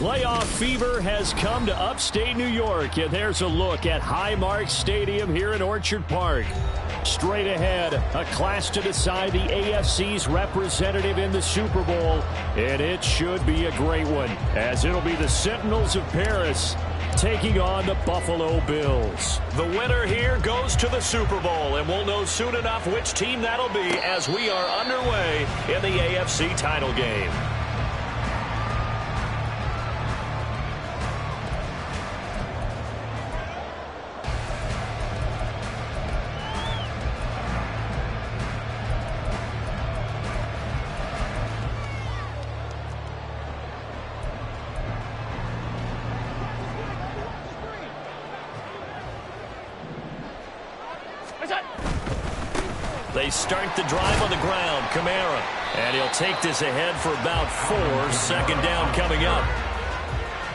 Playoff fever has come to upstate New York, and there's a look at Highmark Stadium here in Orchard Park. Straight ahead, a clash to decide the AFC's representative in the Super Bowl, and it should be a great one, as it'll be the Sentinels of Paris taking on the Buffalo Bills. The winner here goes to the Super Bowl, and we'll know soon enough which team that'll be as we are underway in the AFC title game. They start the drive on the ground. Kamara. And he'll take this ahead for about 4. Second down coming up.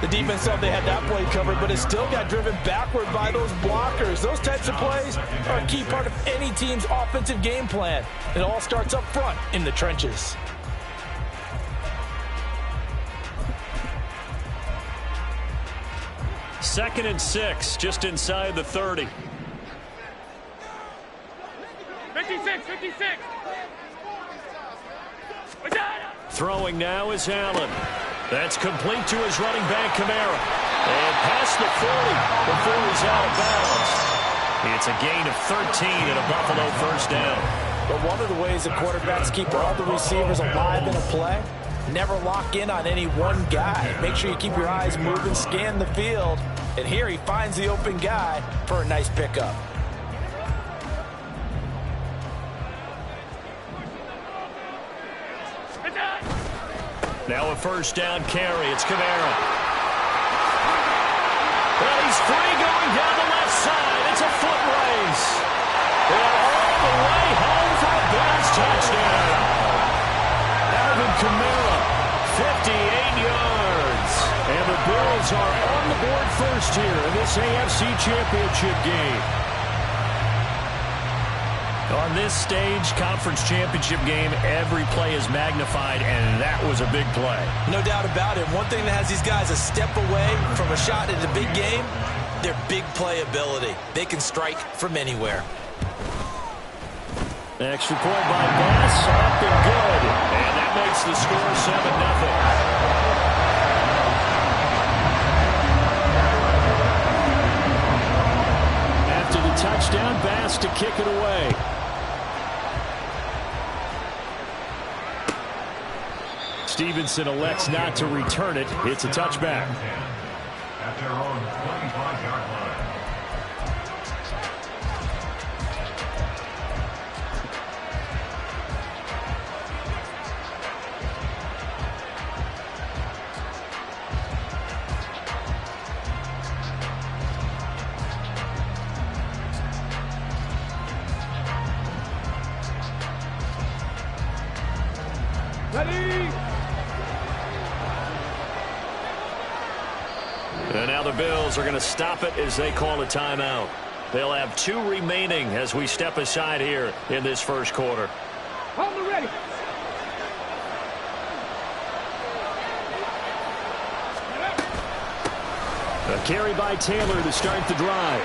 The defense thought they had that play covered, but it still got driven backward by those blockers. Those types of plays are a key part of any team's offensive game plan. It all starts up front in the trenches. Second and 6, just inside the 30. 56. Throwing now is Allen. That's complete to his running back, Kamara. And past the 40 before he's out of bounds. It's a gain of 13 and a Buffalo first down. But one of the ways that quarterbacks keep all the receivers alive in a play, never lock in on any one guy. Make sure you keep your eyes moving, scan the field. And here he finds the open guy for a nice pickup. Now a first down carry. It's Kamara. Well, he's free going down the left side. It's a foot race. And all the way home for a Bills touchdown. Alvin Kamara, 58 yards. And the Bills are on the board first here in this AFC Championship game. On this stage, conference championship game, every play is magnified, and that was a big play. No doubt about it. One thing that has these guys a step away from a shot at a big game, their big play ability. They can strike from anywhere. Extra point by Bass, up and good. And that makes the score 7-0. Touchdown, Bass to kick it away. Stevenson elects not to return it. It's a touchback. At their own 25-yard line. And now the Bills are going to stop it as they call a timeout. They'll have 2 remaining as we step aside here in this first quarter. Hold ready. A carry by Taylor to start the drive.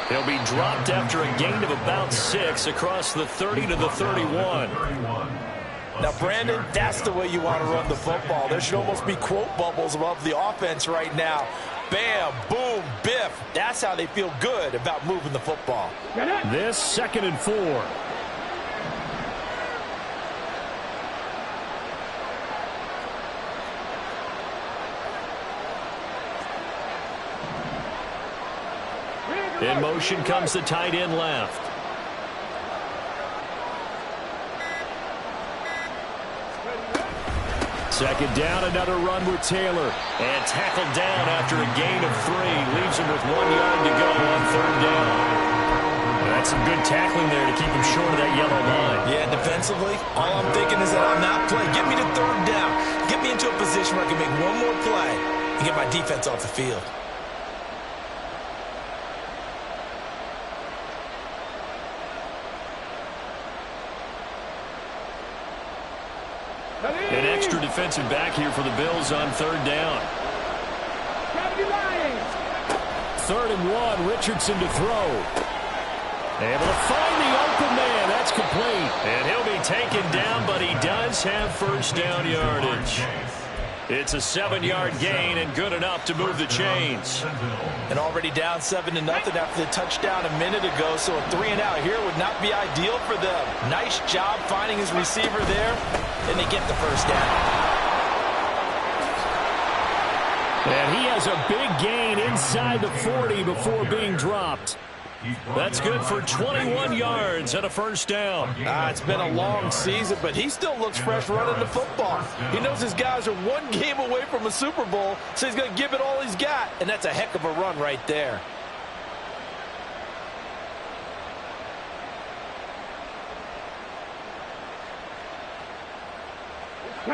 He'll be dropped after a gain of about 6 across the 30 to the 31. Now, Brandon, that's the way you want to run the football. There should almost be quote bubbles above the offense right now. Bam, boom, biff. That's how they feel good about moving the football. This 2nd and 4. In motion comes the tight end left. Second down, another run with Taylor. And tackled down after a gain of 3. Leaves him with 1 yard to go on 3rd down. That's some good tackling there to keep him short of that yellow line. Yeah, defensively, all I'm thinking is that on that play, get me to 3rd down. Get me into a position where I can make one more play and get my defense off the field. An extra defensive back here for the Bills on 3rd down. Third and 1, Richardson to throw. Able to find the open man. That's complete. And he'll be taken down, but he does have first down yardage. It's a 7-yard gain and good enough to move the chains. And already down 7-0 after the touchdown a minute ago, so a 3-and-out here would not be ideal for them. Nice job finding his receiver there, and they get the first down. And he has a big gain inside the 40 before being dropped. That's good for 21 yards and a first down. It's been a long season, but he still looks fresh running the football. He knows his guys are one game away from a Super Bowl, so he's going to give it all he's got, and that's a heck of a run right there.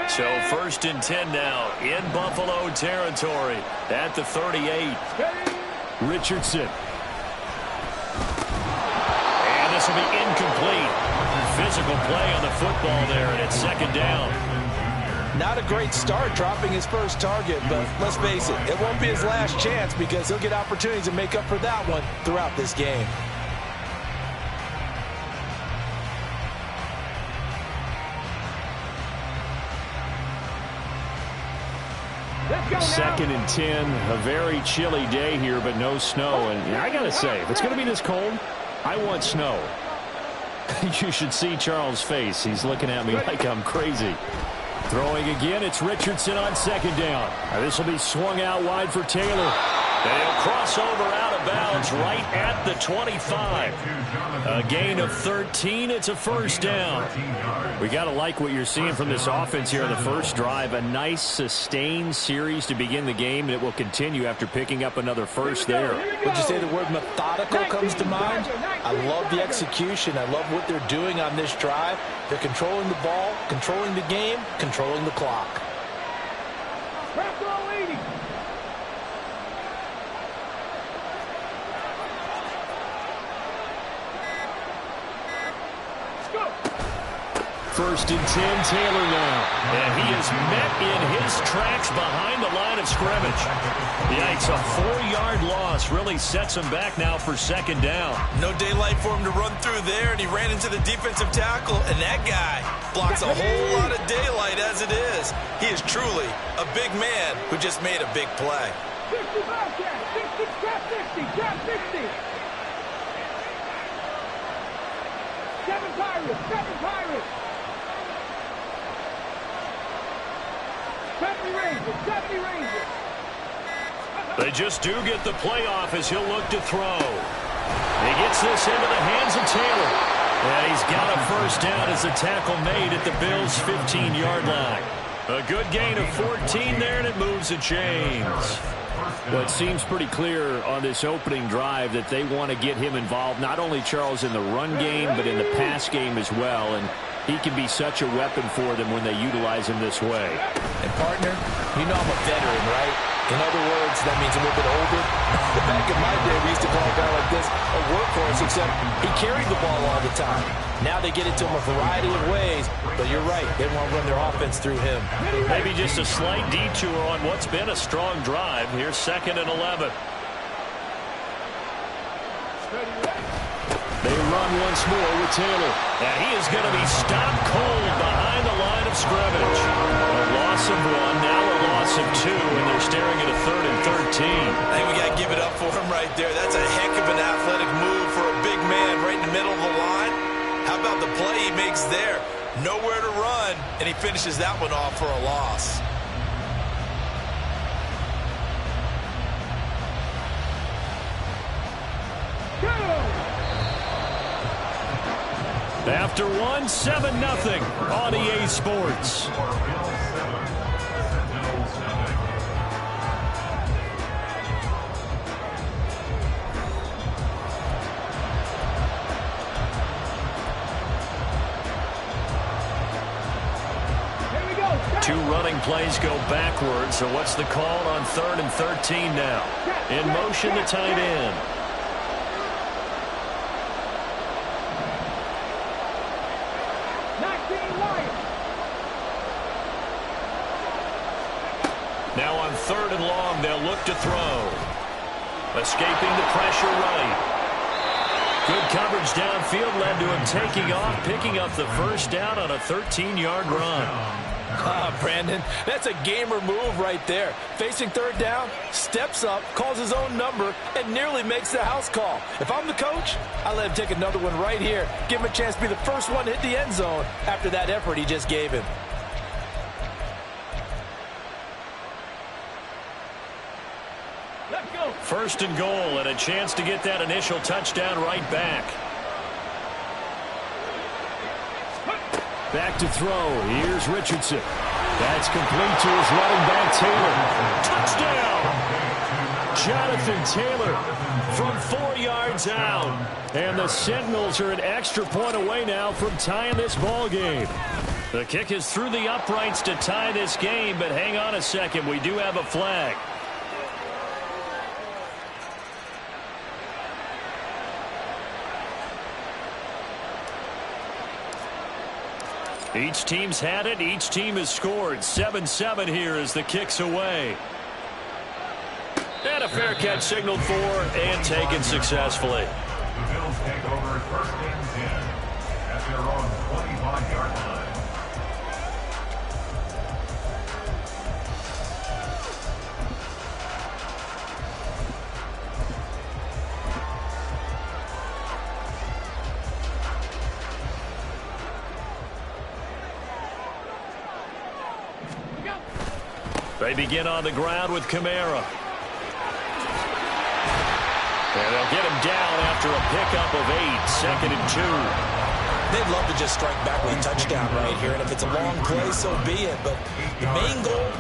So first and 10 now in Buffalo territory at the 38. Richardson. And this will be incomplete. Physical play on the football there, and it's second down. Not a great start dropping his first target, but let's face it, it won't be his last chance because he'll get opportunities to make up for that one throughout this game. Second and 10, a very chilly day here, but no snow. And I got to say, if it's going to be this cold, I want snow. You should see Charles' face. He's looking at me like I'm crazy. Throwing again, it's Richardson on second down. This will be swung out wide for Taylor. And he'll cross over out of bounds right at the 25. A gain of 13. It's a first down. We got to like what you're seeing from this offense here on the first drive. A nice sustained series to begin the game, and it will continue after picking up another first there. Would you say the word methodical comes to mind? I love the execution. I love what they're doing on this drive. They're controlling the ball, controlling the game, controlling the clock. First and 10, Taylor now. And he is met in his tracks behind the line of scrimmage. Yikes, a 4-yard loss really sets him back now for second down. No daylight for him to run through there, and he ran into the defensive tackle, and that guy blocks a whole lot of daylight as it is. He is truly a big man who just made a big play. 60, Bobcat, 60, trap 60, trap 60. 7 Pirates, 7 Pirates. 70 Rangers. They just do get the playoff as he'll look to throw. He gets this into the hands of Taylor. And he's got a first down as the tackle made at the Bills' 15-yard line. A good gain of 14 there, and it moves the chains. Well, it seems pretty clear on this opening drive that they want to get him involved, not only, Charles, in the run game, but in the pass game as well. And he can be such a weapon for them when they utilize him this way. And, partner, you know I'm a veteran, right? In other words, that means a little bit older. Back in my day, we used to call a guy like this a workhorse, except he carried the ball all the time. Now they get it to him a variety of ways, but you're right. They want to run their offense through him. Maybe just a slight detour on what's been a strong drive. Here's second and 11. They run once more with Taylor. And he is going to be stopped cold behind the line of scrimmage. A loss of 1, now a loss of 2, and they're staring at a 3rd and 13. I think we got to give it up for him right there. That's a heck of an athletic move for a big man right in the middle of the line. How about the play he makes there? Nowhere to run, and he finishes that one off for a loss. After 1, 7-0 on EA Sports. Two running plays go backwards, so what's the call on 3rd and 13 now? In motion, the tight end. Now on 3rd and long. They'll look to throw. Escaping the pressure right. Good coverage downfield led to him taking off, picking up the first down on a 13-yard run. Brandon, that's a gamer move right there. Facing 3rd down, steps up, calls his own number, and nearly makes the house call. If I'm the coach, I let him take another one right here. Give him a chance to be the first one to hit the end zone after that effort he just gave him. Let's go. 1st and goal, and a chance to get that initial touchdown right back. Back to throw. Here's Richardson. That's complete to his running back, Taylor. Touchdown! Jonathan Taylor from 4 yards out. And the Sentinels are an extra point away now from tying this ball game. The kick is through the uprights to tie this game, but hang on a second. We do have a flag. Each team's had it. Each team has scored. 7-7 here as the kick's away. And a fair catch signaled for and taken successfully. The Bills take over 1st and 10 at their own 25-yard line. They begin on the ground with Kamara. And they'll get him down after a pickup of 8. 2nd and 2. They'd love to just strike back with a touchdown right here, and if it's a long play, so be it. But the main goal,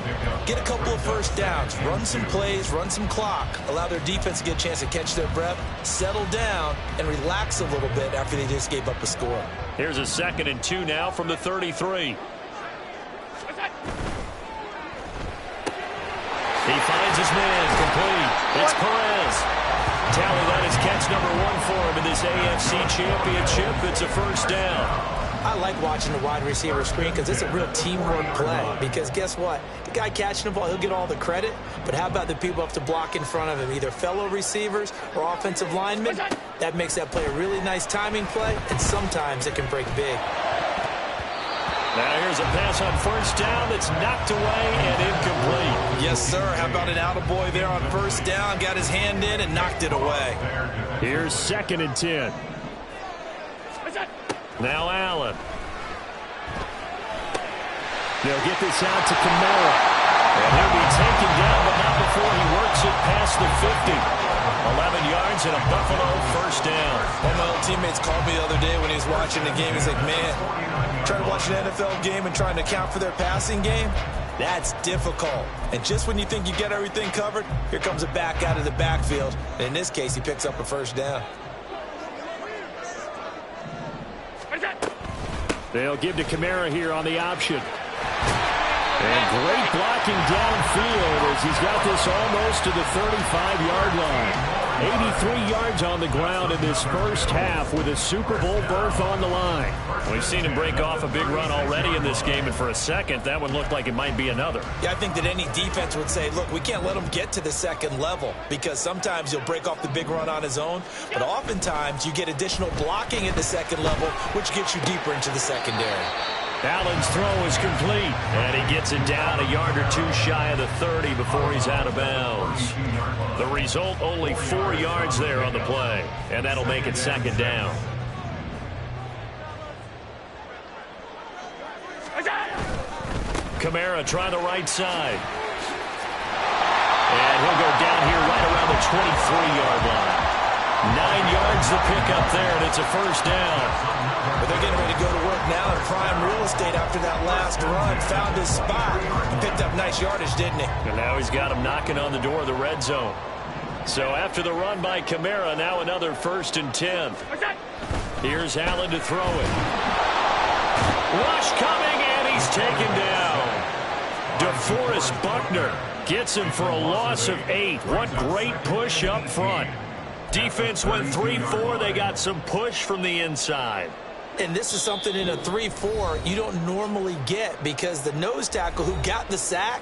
get a couple of first downs, run some plays, run some clock, allow their defense to get a chance to catch their breath, settle down, and relax a little bit after they just gave up a score. Here's a 2nd and 2 now from the 33. He finds his man complete. It's Perez. Tally, that is catch number 1 for him in this AFC Championship. It's a first down. I like watching the wide receiver screen because it's a real teamwork play. Because guess what? The guy catching the ball, he'll get all the credit. But how about the people up to block in front of him, either fellow receivers or offensive linemen? That makes that play a really nice timing play, and sometimes it can break big. Now here's a pass on first down that's knocked away and incomplete. Yes, sir. How about an attaboy there on first down? Got his hand in and knocked it away. Here's 2nd and 10. Now Allen. They'll get this out to Kamara. And he'll be taken down, but not before he works it past the 50. 11 yards and a Buffalo first down. One of my old teammates called me the other day when he was watching the game. He's like, man, trying to watch an NFL game and trying to account for their passing game, that's difficult. And just when you think you get everything covered, here comes a back out of the backfield. And in this case, he picks up a first down. They'll give to Kamara here on the option. And great blocking downfield as he's got this almost to the 35-yard line. 83 yards on the ground in this first half with a Super Bowl berth on the line. We've seen him break off a big run already in this game, and for a second, that one looked like it might be another. Yeah, I think that any defense would say, look, we can't let him get to the second level because sometimes he'll break off the big run on his own, but oftentimes you get additional blocking at the second level, which gets you deeper into the secondary. Allen's throw is complete, and he gets it down a yard or 2 shy of the 30 before he's out of bounds. The result, only 4 yards there on the play, and that'll make it 2nd down. Kamara trying the right side. And he'll go down here right around the 23-yard line. 9 yards to pick up there, and it's a first down. But they're getting ready to go to work now in prime real estate after that last run. Found his spot. He picked up nice yardage, didn't he? And now he's got him knocking on the door of the red zone. So after the run by Kamara, now another 1st and 10. Here's Allen to throw it. Rush coming, and he's taken down. DeForest Buckner gets him for a loss of 8. What great push up front. Defense went 3-4. They got some push from the inside. And this is something in a 3-4 you don't normally get because the nose tackle who got the sack,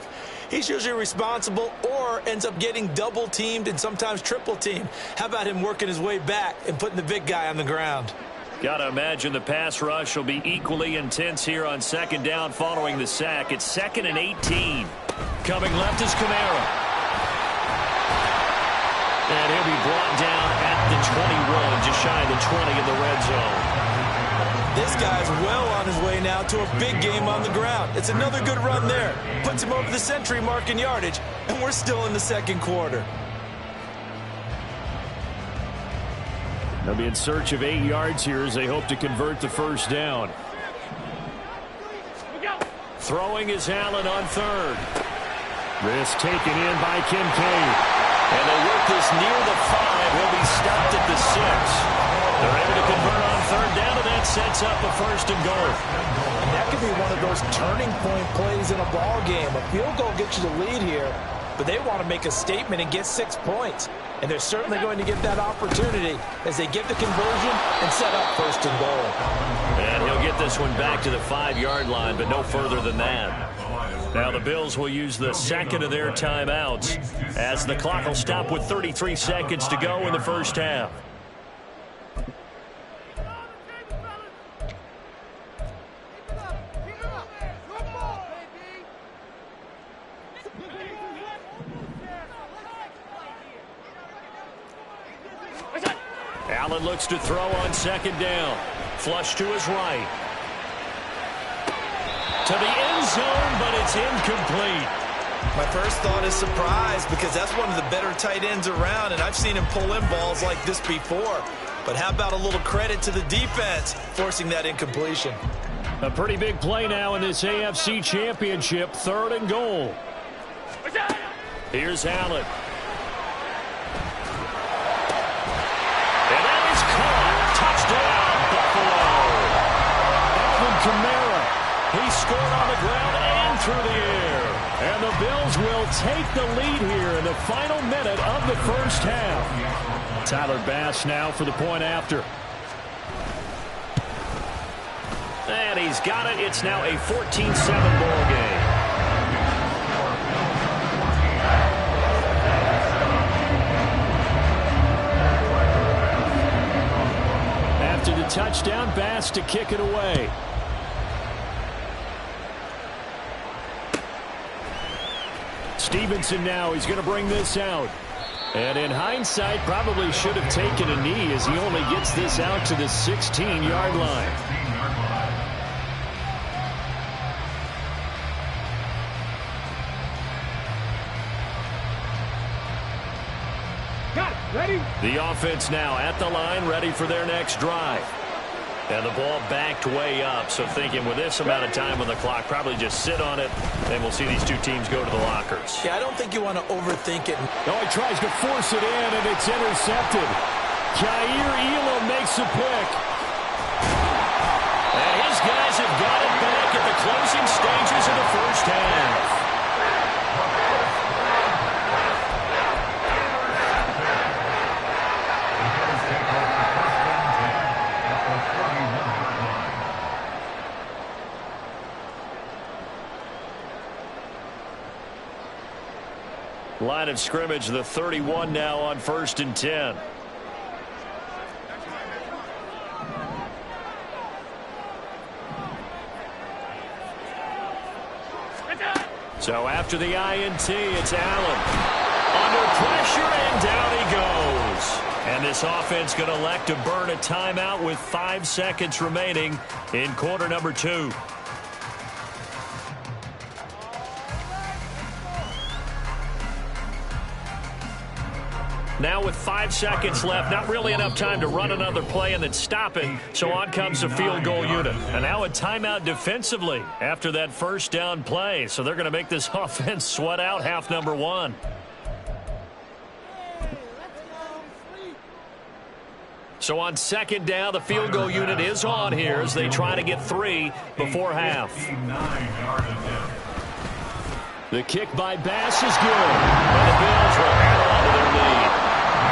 he's usually responsible or ends up getting double-teamed and sometimes triple-teamed. How about him working his way back and putting the big guy on the ground? Got to imagine the pass rush will be equally intense here on second down following the sack. It's 2nd and 18. Coming left is Kamara. And he'll be brought down at the 21, just shy of the 20 in the red zone. This guy's well on his way now to a big game on the ground. It's another good run there. Puts him over the century mark in yardage, and we're still in the second quarter. They'll be in search of 8 yards here as they hope to convert the first down. Throwing is Allen on 3rd. Risk taken in by Kincaid. And they work this near the 5. He'll be stopped at the 6. They're able to convert on 3rd down, and that sets up a 1st and goal. And that could be one of those turning point plays in a ball game. A field goal gets you the lead here, but they want to make a statement and get 6 points. And they're certainly going to get that opportunity as they get the conversion and set up 1st and goal. And he'll get this one back to the 5-yard line, but no further than that. Now the Bills will use the second of their timeouts as the clock will stop with 33 seconds to go in the first half. Allen looks to throw on 2nd down. Flush to his right. To the end zone, but it's incomplete. My first thought is surprise because that's one of the better tight ends around, and I've seen him pull in balls like this before. But how about a little credit to the defense forcing that incompletion? A pretty big play now in this AFC Championship, 3rd and goal. Here's Allen. And that is caught. Touchdown, Buffalo. Alvin Kamara. He scored on the ground and through the air. And the Bills will take the lead here in the final minute of the first half. Tyler Bass now for the point after. And he's got it. It's now a 14-7 ball game. After the touchdown, Bass to kick it away. Stevenson now, he's going to bring this out. And in hindsight, probably should have taken a knee as he only gets this out to the 16-yard line. Ready? The offense now at the line, ready for their next drive. And the ball backed way up, so thinking with this amount of time on the clock, probably just sit on it, and we'll see these two teams go to the lockers. Yeah, I don't think you want to overthink it. Oh, he tries to force it in, and it's intercepted. Jair Elam makes the pick. And his guys have got it back at the closing stages of the first half. Line of scrimmage, the 31 now on 1st and 10. So after the INT, it's Allen. Under pressure, and down he goes. And this offense going to elect to burn a timeout with 5 seconds remaining in quarter number 2. Now with 5 seconds left, not really enough time to run another play and then stop it. So on comes the field goal unit. And now a timeout defensively after that first down play. So they're going to make this offense sweat out half number 1. So on 2nd down, the field goal unit is on here as they try to get 3 before half. The kick by Bass is good. And the Bills will add on to their lead.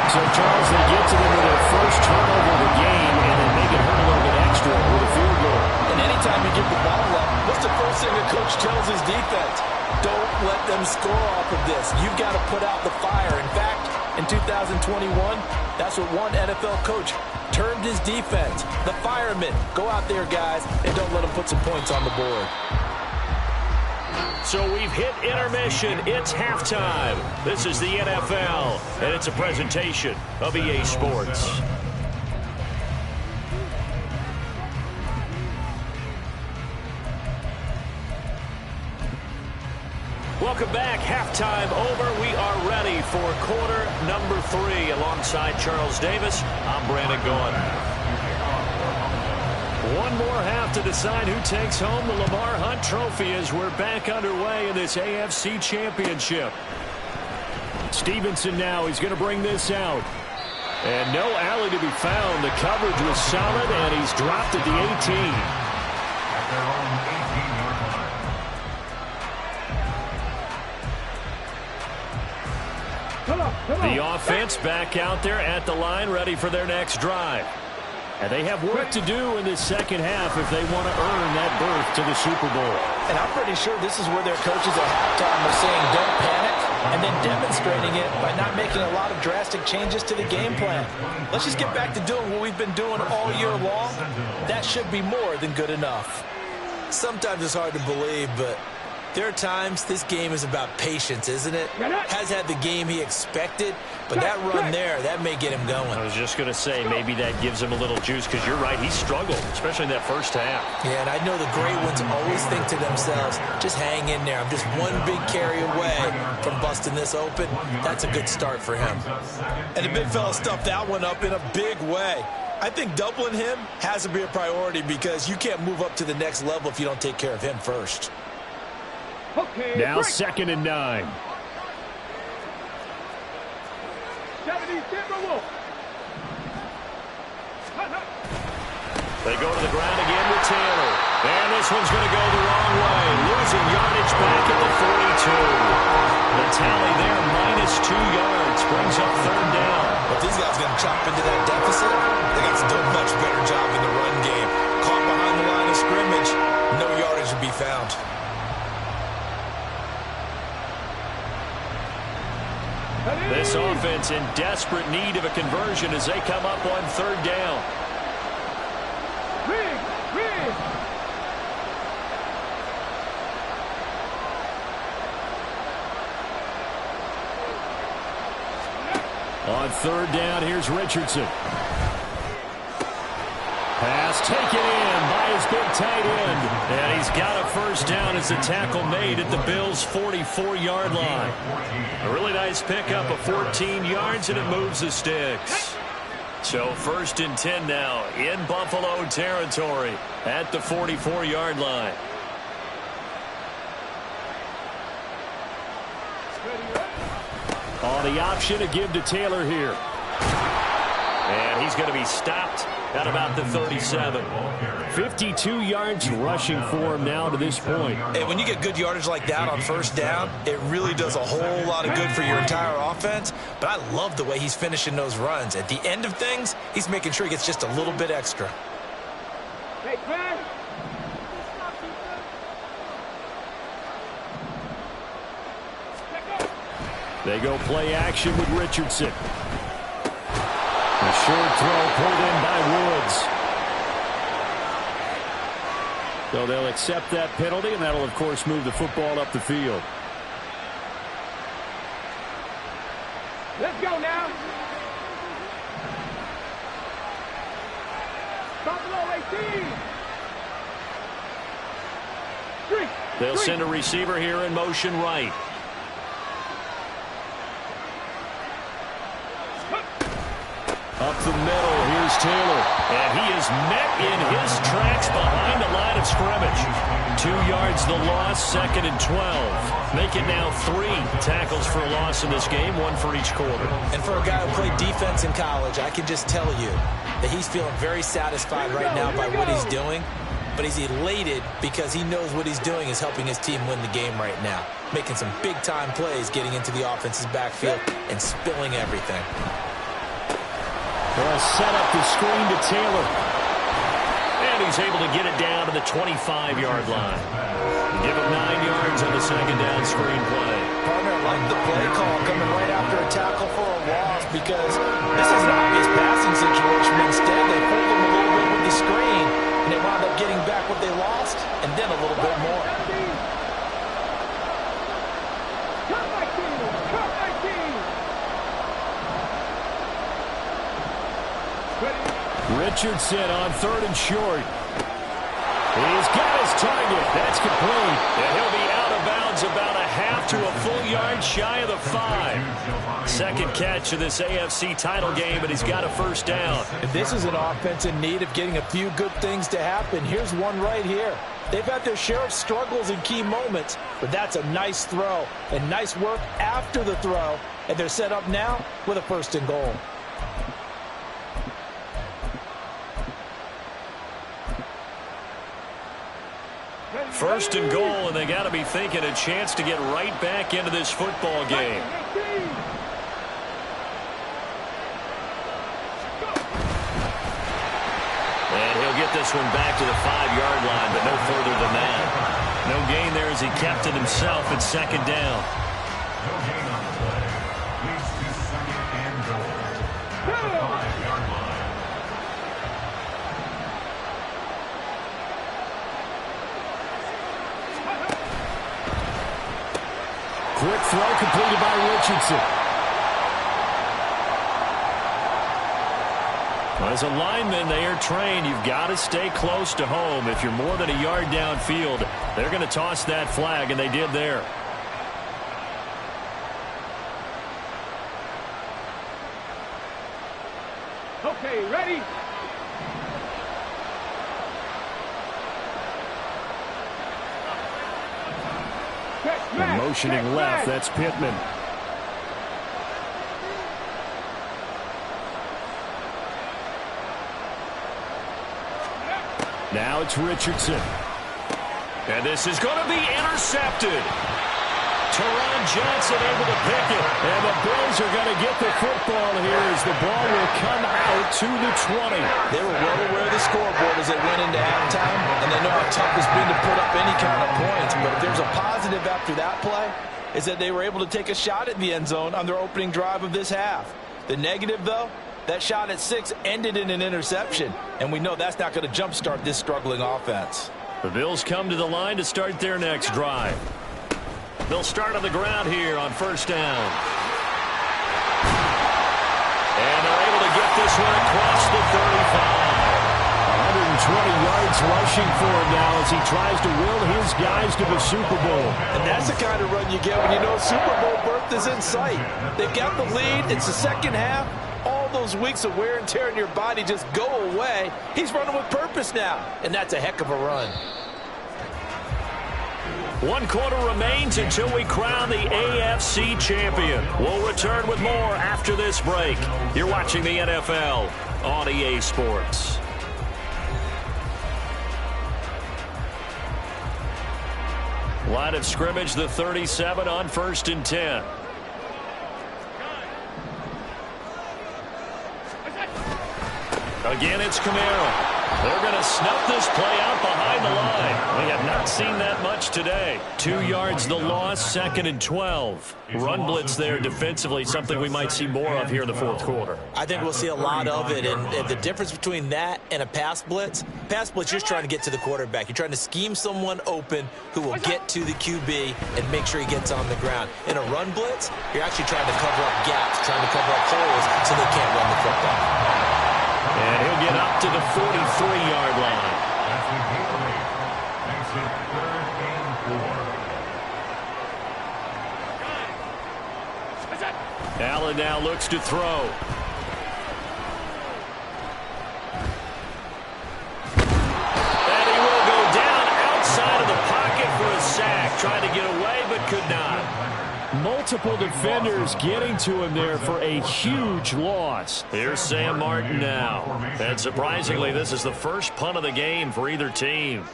So, Charles, they get to them with their first turnover of the game, and then make it hurt a little bit extra with a field goal. And anytime you give the ball up, what's the first thing a coach tells his defense? Don't let them score off of this. You've got to put out the fire. In fact, in 2021, that's what one NFL coach termed his defense. The firemen. Go out there, guys, and don't let them put some points on the board. So we've hit intermission. It's halftime. This is the NFL, and it's a presentation of EA Sports. Welcome back. Halftime over. We are ready for quarter number 3. Alongside Charles Davis, I'm Brandon Gaughan. One more half to decide who takes home the Lamar Hunt Trophy as we're back underway in this AFC Championship. Stevenson now, he's going to bring this out. And no alley to be found. The coverage was solid, and he's dropped at the 18. At their own 18-yard line. The offense back out there at the line, ready for their next drive. And they have work to do in this second half if they want to earn that berth to the Super Bowl. And I'm pretty sure this is where their coaches at halftime are saying don't panic, and then demonstrating it by not making a lot of drastic changes to the game plan. Let's just get back to doing what we've been doing all year long. That should be more than good enough. Sometimes it's hard to believe, but there are times this game is about patience, isn't it? Has had the game he expected, but that run there, that may get him going. I was just going to say, maybe that gives him a little juice, because you're right, he struggled, especially in that first half. Yeah, and I know the great ones always think to themselves, just hang in there. I'm just one big carry away from busting this open. That's a good start for him. And the big fella stuffed that one up in a big way. I think doubling him has to be a priority, because you can't move up to the next level if you don't take care of him first. Okay, now break. 2nd and 9. 70 Timberwolves. They go to the ground again with Taylor. And this one's going to go the wrong way. Losing yardage back at the 42. The tally there, -2 yards. Brings up 3rd down. If these guys are going to chop into that deficit, they got to do a much better job in the run game. Caught behind the line of scrimmage, no yardage to be found. This offense in desperate need of a conversion as they come up on 3rd down. Rig. On 3rd down, here's Richardson. Pass taken in by his big tight end. And he's got a 1st down as the tackle made at the Bills' 44-yard line. A really nice pickup of 14 yards, and it moves the sticks. So 1st and 10 now in Buffalo territory at the 44-yard line. On the option to give to Taylor here. And he's going to be stopped at about the 37. 52 yards rushing for him now to this point. And when you get good yardage like that on 1st down, it really does a whole lot of good for your entire offense. But I love the way he's finishing those runs. At the end of things, he's making sure he gets just a little bit extra. Hey, man. They go play action with Richardson. A short throw pulled in by Woods. So they'll accept that penalty, and that'll, of course, move the football up the field. Let's go now. Buffalo 18. They'll send a receiver here in motion right. Up the middle, here's Taylor. And he is met in his tracks behind the line of scrimmage. 2 yards the loss, 2nd and 12. Make it now 3 tackles for a loss in this game, 1 for each quarter. And for a guy who played defense in college, I can just tell you that he's feeling very satisfied right now by what he's doing. But he's elated because he knows what he's doing is helping his team win the game right now. Making some big-time plays, getting into the offense's backfield and spilling everything. They'll set up the screen to Taylor. And he's able to get it down to the 25-yard line. Give him 9 yards on the second down screen play. Partner, like the play call coming right after a tackle for a loss, because this is an obvious passing situation. Instead, they fooled them a little bit with the screen, and they wound up getting back what they lost, and then a little bit more. Richardson on 3rd and short. He's got his target. That's complete. And he'll be out of bounds about a half to a full yard shy of the 5. Second catch of this AFC title game, and he's got a first down. And this is an offense in need of getting a few good things to happen. Here's one right here. They've had their share of struggles in key moments, but that's a nice throw and nice work after the throw. And they're set up now with a 1st and goal. First and goal, and they got to be thinking a chance to get right back into this football game. And he'll get this one back to the 5-yard line, but no further than that. No gain there as he kept it himself at second down. No gain on the play. Leads to 2nd and goal. At the 5-yard line. Quick throw completed by Richardson. As a lineman, they are trained. You've got to stay close to home. If you're more than a yard downfield, they're going to toss that flag, and they did there. Okay, ready? And motioning left, that's Pittman. Now it's Richardson. And this is going to be intercepted. Teron Johnson able to pick it. And the Bills are going to get the football here as the ball will come out to the 20. They were well aware of the scoreboard as they went into halftime, and they know how tough it's been to put up any kind of points. But if there's a positive after that play, is that they were able to take a shot at the end zone on their opening drive of this half. The negative, though, that shot at 6 ended in an interception, and we know that's not going to jumpstart this struggling offense. The Bills come to the line to start their next drive. They'll start on the ground here on 1st down. And they're able to get this one across the 35. 120 yards rushing for him now as he tries to will his guys to the Super Bowl. And that's the kind of run you get when you know Super Bowl berth is in sight. They've got the lead. It's the second half. All those weeks of wear and tear in your body just go away. He's running with purpose now, and that's a heck of a run. 1 quarter remains until we crown the AFC champion. We'll return with more after this break. You're watching the NFL on EA Sports. Line of scrimmage, the 37 on 1st and 10. Again, it's Kamara. They're going to snuff this play out behind the line. We have not seen that much today. 2 yards the loss, 2nd and 12. Run blitz there defensively, something we might see more of here in the 4th quarter. I think we'll see a lot of it, and the difference between that and a pass blitz, you're just trying to get to the quarterback. You're trying to scheme someone open who will get to the QB and make sure he gets on the ground. In a run blitz, you're actually trying to cover up gaps, trying to cover up holes so they can't run the football. And he'll get up to the 43-yard line. That's the Gatorade. Makes it 3rd and 4. Allen now looks to throw. And he will go down outside of the pocket for a sack. Trying to get away, but could not. Multiple defenders getting to him there for a huge loss. Here's Sam Martin now. And surprisingly, this is the first punt of the game for either team.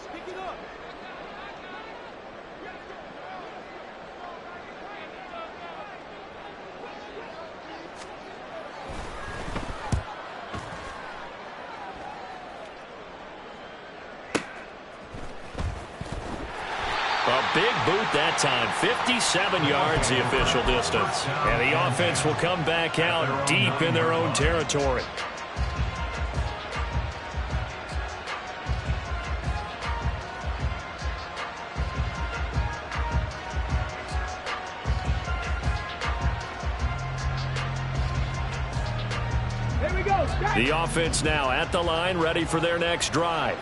big boot that time. 57 yards, the official distance. And the offense will come back out deep in their own territory. The offense now at the line, ready for their next drive.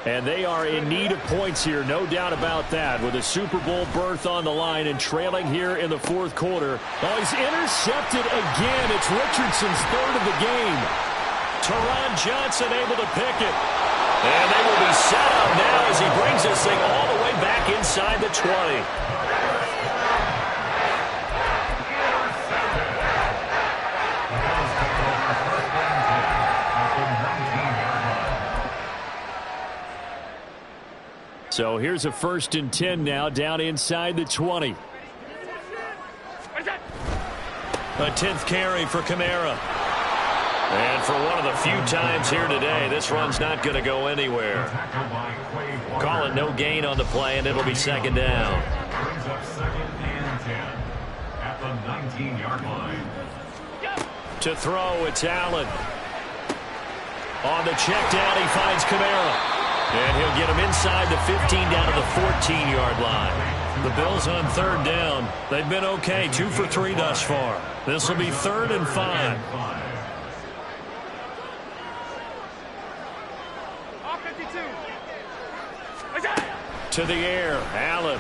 And they are in need of points here, no doubt about that, with a Super Bowl berth on the line and trailing here in the fourth quarter. Oh, he's intercepted again. It's Richardson's third of the game. Teron Johnson able to pick it. And they will be set up now as he brings this thing all the way back inside the 20. So here's a 1st and 10 now down inside the 20. A 10th carry for Kamara. And for one of the few times here today, this run's not going to go anywhere. Call it no gain on the play, and it'll be 2nd down. Brings up 2nd and 10 at the 19-yard line. To throw, it's Allen. On the check down, he finds Kamara. And he'll get him inside the 15 down to the 14-yard line. The Bills on 3rd down. They've been okay, 2 for 3 thus far. This will be 3rd and 5. To the air, Allen.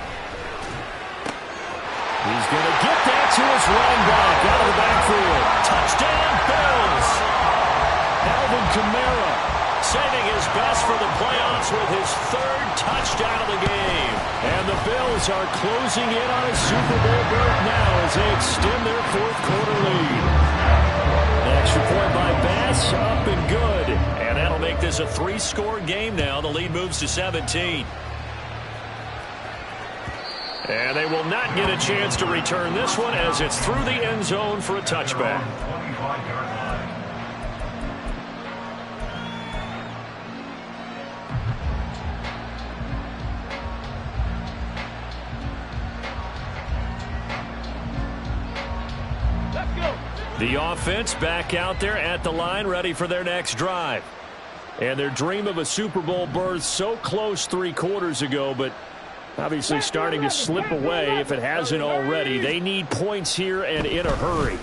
He's going to get that to his running back out of the backfield. Touchdown, Bills. Alvin Kamara saving his best for the playoffs with his 3rd touchdown of the game. And the Bills are closing in on a Super Bowl berth now as they extend their 4th quarter lead. An extra point by Bass, up and good. And that'll make this a 3-score game now. The lead moves to 17. And they will not get a chance to return this one as it's through the end zone for a touchback. 25-yard line. The offense back out there at the line, ready for their next drive. And their dream of a Super Bowl berth so close 3 quarters ago, but obviously starting to slip away if it hasn't already. They need points here and in a hurry.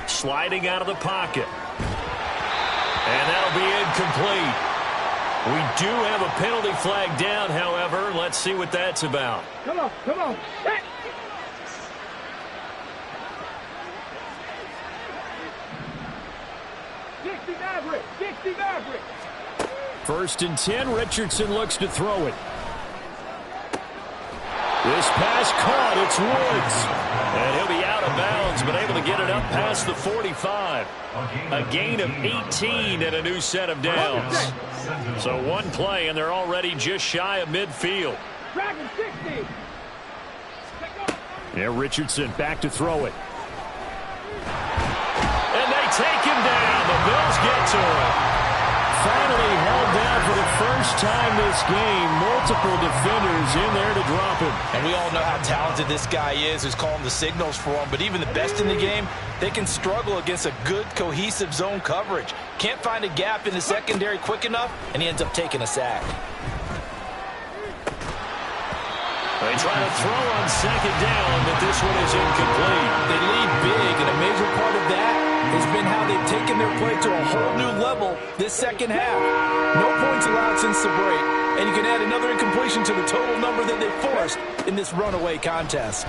Sliding out of the pocket. And that'll be incomplete. We do have a penalty flag down, however. Let's see what that's about. Come on, come on. Hey. Dixie Maverick. 1st and 10, Richardson looks to throw it. This pass caught, it's Woods. And he'll be out of bounds, but able to get it up past the 45. A gain of 18 and a new set of downs. So one play, and they're already just shy of midfield. Yeah, Richardson back to throw it. And they take him down. The Bills get to him. Finally held down for the first time this game. Multiple defenders in there to drop him. And we all know how talented this guy is who's calling the signals for him. But even the best in the game, they can struggle against a good, cohesive zone coverage. Can't find a gap in the secondary quick enough, and he ends up taking a sack. They try to throw on 2nd down, but this one is incomplete. They lead big, and a major part of that has been how they've taken their play to a whole new level this 2nd half. No points allowed since the break, and you can add another incompletion to the total number that they forced in this runaway contest.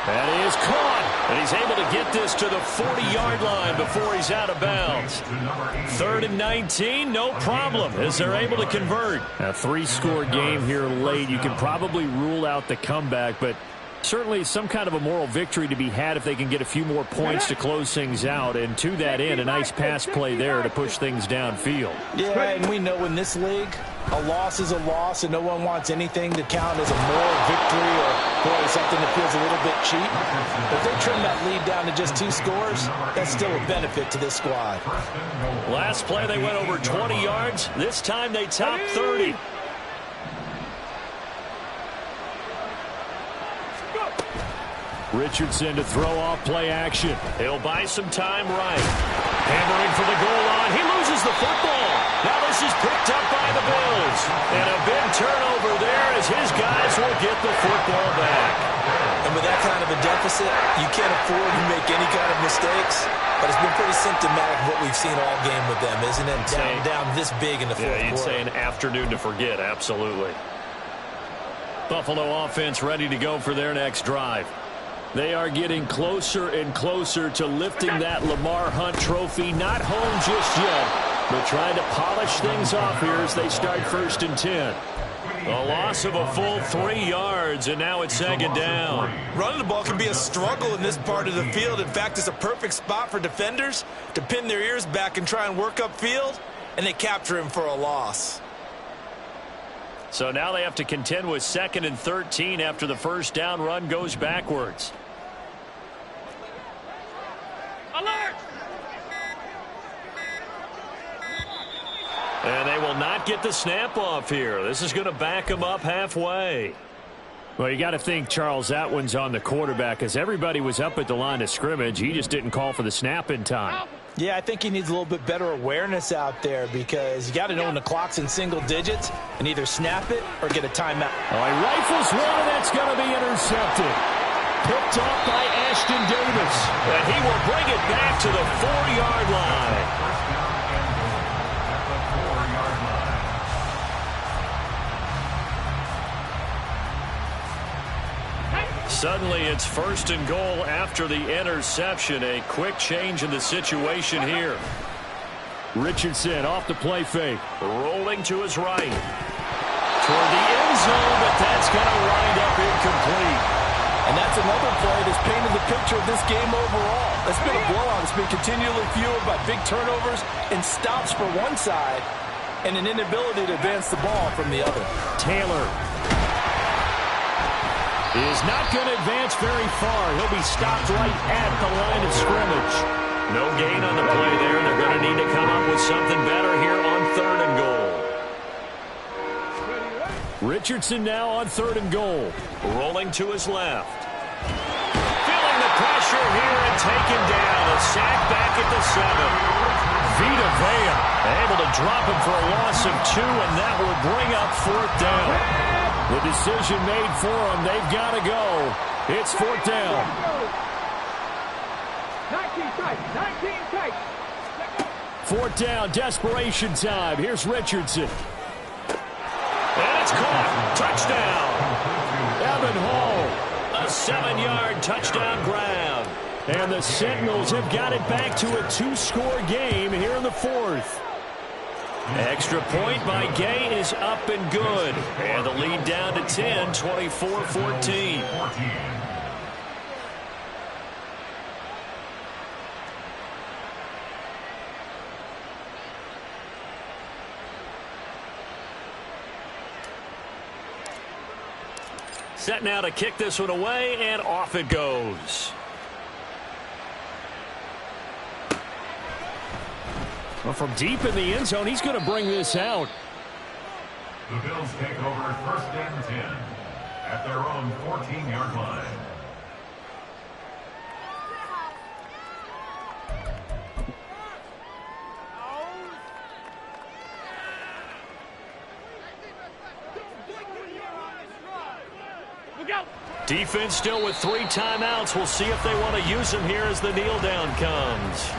That is caught, and he's able to get this to the 40-yard line before he's out of bounds. 3rd and 19, no problem, as they're able to convert. A 3-score game here late. You can probably rule out the comeback, but certainly some kind of a moral victory to be had if they can get a few more points to close things out. And to that end, a nice pass play there to push things downfield. Yeah, and we know in this league, a loss is a loss, and no one wants anything to count as a moral victory or boy, something that feels a little bit cheap. But if they trim that lead down to just 2 scores, that's still a benefit to this squad. Last play, they went over 20 yards. This time, they topped 30. Richardson to throw off play action. He'll buy some time right. Hammering for the goal line. He loses the football. Now this is picked up by the Bills. And a big turnover there as his guys will get the football back. And with that kind of a deficit, you can't afford to make any kind of mistakes. But it's been pretty symptomatic of what we've seen all game with them, isn't it? Down this big in the fourth quarter. Yeah, you'd say an afternoon to forget, absolutely. Buffalo offense ready to go for their next drive. They are getting closer and closer to lifting that Lamar Hunt trophy. Not home just yet, but trying to polish things off here as they start 1st and 10. A loss of a full 3 yards, and now it's 2nd down. Running the ball can be a struggle in this part of the field. In fact, it's a perfect spot for defenders to pin their ears back and try and work upfield, and they capture him for a loss. So now they have to contend with 2nd and 13 after the first down run goes backwards. Alert! And they will not get the snap off here. This is going to back them up halfway. Well, you got to think, Charles, that one's on the quarterback as everybody was up at the line of scrimmage. He just didn't call for the snap in time. Yeah, I think he needs a little bit better awareness out there because you got to know when the clock's in single digits and either snap it or get a timeout. Oh, he rifles one, and that's going to be intercepted. Picked off by Ashton Davis. And he will bring it back to the 4-yard line. Suddenly it's 1st and goal after the interception. A quick change in the situation here. Richardson off the play fake. Rolling to his right. Toward the end zone, but that's going to wind up incomplete. And that's another play that's painted the picture of this game overall. It's been a blowout. It's been continually fueled by big turnovers and stops for one side and an inability to advance the ball from the other. Taylor is not going to advance very far. He'll be stopped right at the line of scrimmage. No gain on the play there. They're going to need to come up with something better here on 3rd and goal. Richardson now on 3rd and goal. Rolling to his left. Feeling the pressure here and taken down. A sack back at the 7. Vita Vea able to drop him for a loss of 2, and that will bring up 4th down. The decision made for them. They've got to go. It's 4th down. 19 tight. 4th down, desperation time. Here's Richardson. And it's caught. Touchdown. Evan Hall. A 7-yard touchdown grab. And the Sentinels have got it back to a 2-score game here in the 4th. Extra point by Gay is up and good. And the lead down to 10, 24-14. Set now to kick this one away, and off it goes. Well, from deep in the end zone, he's going to bring this out. The Bills take over 1st and 10 at their own 14-yard line. Defense still with 3 timeouts. We'll see if they want to use them here as the kneel down comes.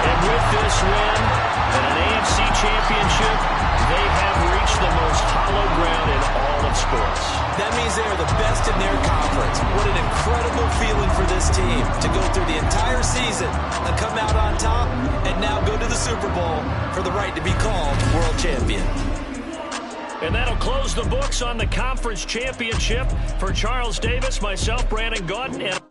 And with this win and an AFC championship, they have reached the most hollow ground in all of sports. That means they are the best in their conference. What an incredible feeling for this team to go through the entire season and come out on top and now go to the Super Bowl for the right to be called world champion. And that'll close the books on the conference championship. For Charles Davis, myself, Brandon Gaudin, and